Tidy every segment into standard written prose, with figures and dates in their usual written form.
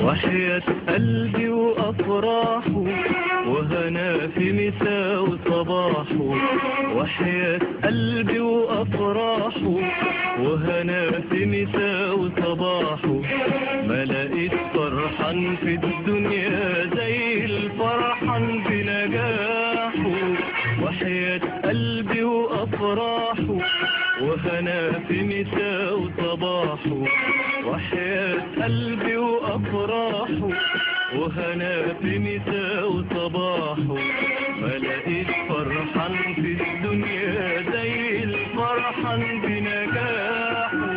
وحياة قلبي وأفراحه وهنا في مساء وصباحه. وحياة قلبي وأفراحه وهنا في مساء وصباحه. ما لقيت فرحان في الدنيا زي الفرحان بنجاحه. وحياة قلبي وأفراحه وهنا في مساء وصباحه. وحياة قلبي وأفراحه وهنا في مساء وصباحه. ما لقيت فرحان في الدنيا زي الفرحان بنجاحه.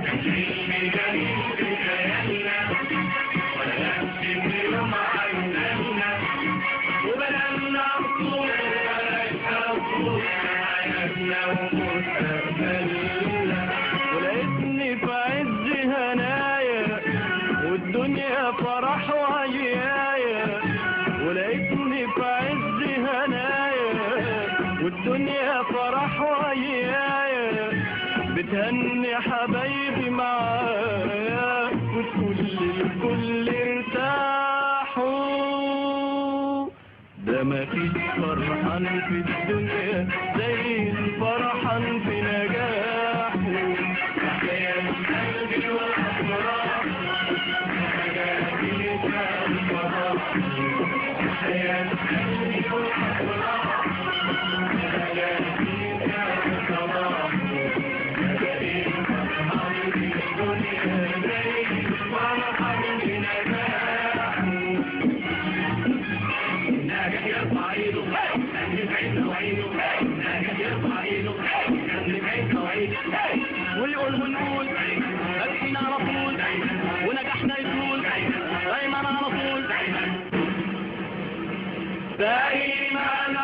حلمي جميل في خيالنا ولا يمكن يوم عيننا وبلغنا طول ولا يخافوا حياتنا ومستقبلنا. ولقيتني في عز هنايا والدنيا فرح وعيايا. ولقيتني في عز هنايا والدنيا فرح وعيايا. بتهني حبايبي معايا والكل ارتاحوا. ده مفيش فرحان في الدنيا زي الفرحان في نجاحه. وحياة قلبي وأفراحه وحياة قلبي وأفراحه. وحياة قلبي وأفراحه وحياة قلبي وأفراحه. ملاقيش فرحان في الدنيا زي الفرحان في نجاحه. ناجح يرفع ايده خلي بعيد وعيده. ناجح يرفع ايده خلي بعيد وعيده. ويقول ونقول ناجحين على طول ونجحنا يطول دايما على طول. دايما على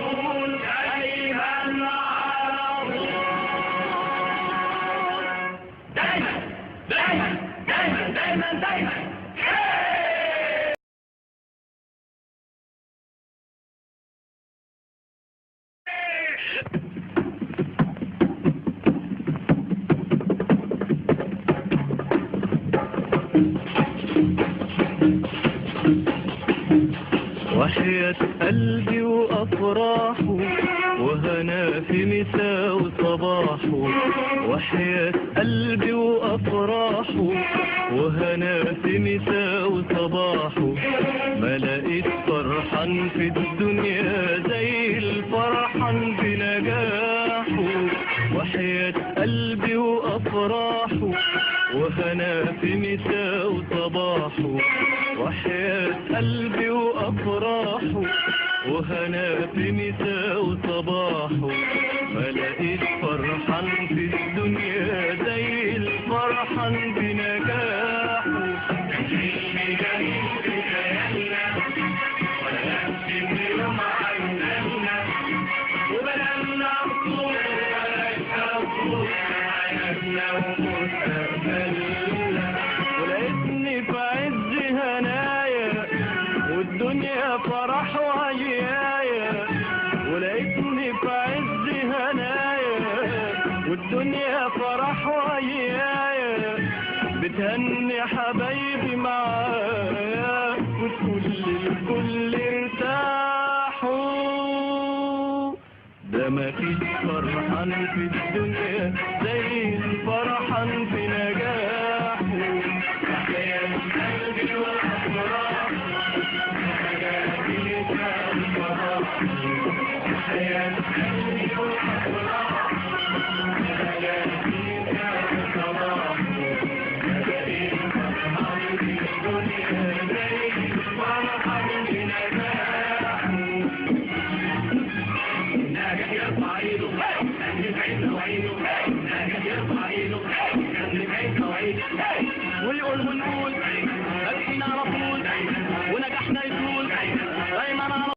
طول دايما على طول. دايما دايما دايما دايما دايما. وحياة قلبي وأفراحه وهنا في مساء وصباحه. وحياة قلبي وأفراحه وهنا في مساء وصباحه. ما لقيت فرحان في الدنيا زي الفرحان بنجاحه. وحياة قلبي وأفراحه وهنا في مساء وصباحه. وحياة قلبي وأفراحه وهنا في مساء وصباحه. ما لقيت فرحان في الدنيا زي الفرحان بنجاحه. حلمي جميل في خيالنا ولا يمكن يوم عيننا وبلغنا طول ولا يخافوا حياتنا ومستقبلنا. ولقيتني في عز هنايا والدنيا فرح وعيايا. ولقيتني في عز هنايا والدنيا فرح وعيايا. بتهني حبايبي معايا والكل ارتاحوا. ده مفيش فرحان في